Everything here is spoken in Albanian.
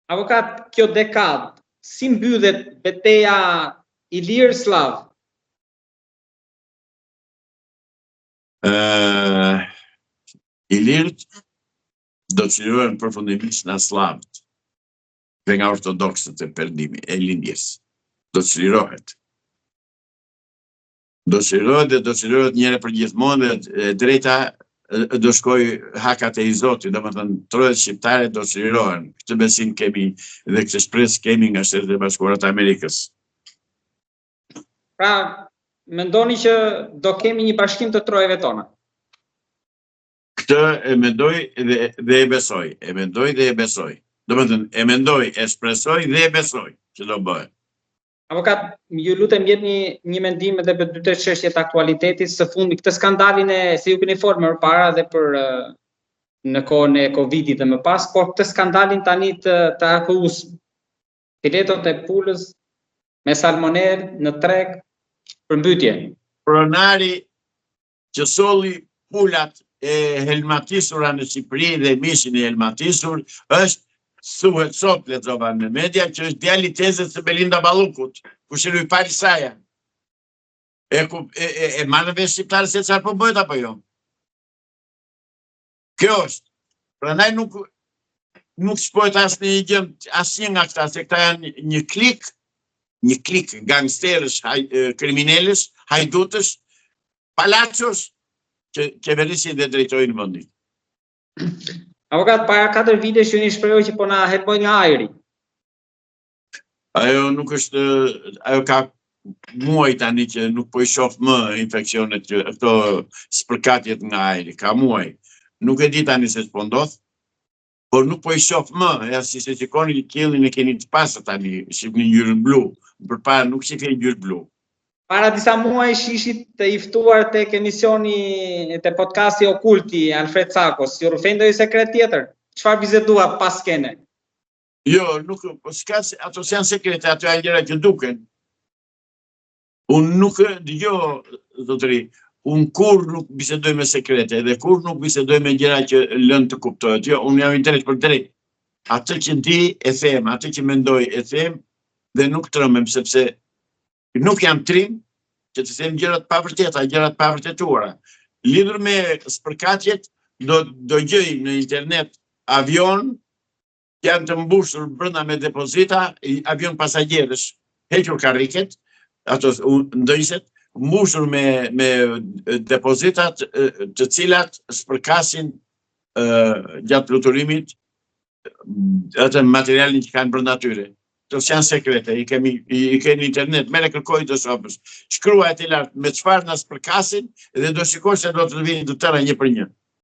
Avokat, kjo dekadë, si mbyllet betejë Ilir-Slav? Ilirët do të çlirohen përfundimisht nga slavët dhe nga ortodoksët e Perëndimit, e lindjes. Do të çlirohet. Do çlirohet njëherë për gjithmonë dhe drejta do shkoj hakat e i Zotit, domethënë trojet shqiptare do çlirohen. Këtë besim kemi dhe këtë shpresë kemi nga Shtetet e Bashkuara të Amerikës. Pra, mendoni që do kemi një bashkim të trojeve tona? Këtë e mendoj dhe e besoj. E mendoj dhe e besoj. Domethënë, e mendoj, e shpresoj dhe e besoj që do bëhet. Avokat, ju lutem jepni një mendim edhe për dy tre çështje të aktualitetit së fundi, këtë skandalin se ju keni folur më parë dhe për në kohën e Covidit dhe më pas, por këtë skandalin tani të AKU-s, filetot e pulës me salmonell në treg, përmbytje. Pronari që solli pulat e helmatisura në Shqipëri dhe mishin e helmatisur është thuhet sot lexova në media që është djali i tezës së Belinda Ballukut, kush i pari saja. E marrën vesh shqiptarët se çfarë po bëhet apo jo? Kjo është. Prandaj nuk shpohet asnjë gjë, asnjë nga këta, se këta janë një klik gangsterësh, kriminalësh, hajdutësh, palacos që qeverisin dhe drejtojnë vendin. Avokat, para 4 vitesh ju një shprehje që po na helmoj nga ajri. Ajo nuk është, ajo ka muaj tani që nuk po i shoh më infeksionet, këto spërkatjet nga ajri, ka muaj. Nuk e di tani se ç'po ndodh, por nuk po i shoh më, ja si se shikoni qiellin e keni të pasur tani, shihni ngjyrën blu, përpara nuk shihni ngjyrë blu. Para disa muaj ishit të i ftuar tek emisioni te podcasti Okulti Alfred Sakos. Ju rrëfej ndonjë sekret tjetër? Çfarë bisedua pas skene? Jo, nuk, ato janë sekrete, ato janë gjëra që duken. Unë nuk dëgjoj, zotëri, unë kur nuk bisedoj me sekrete dhe kur nuk bisedoj me gjëra që lënë të kuptohet. Jo, unë jam i drejtë për drejtë. Atë që di e them, atë që mendoj e them dhe nuk trëmem sepse nuk jam trim që të them gjërat pavërteta, gjërat pavërtetuara. Lidhur me spërkatjet, do gjej në internet avion janë të mbushur brenda me depozita, avion pasagjerësh, hequr karriket, ato ndëjset, mbushur me depozitat të cilat spërkasin gjatë fluturimit atë materialin që kanë brenda tyre. Të janë sekrete, i keni internet, mere kërkoj të shopës. Shkruaj të lartë me çfarë na spërkasin dhe do shikosh se do të vinë të tëra një për një.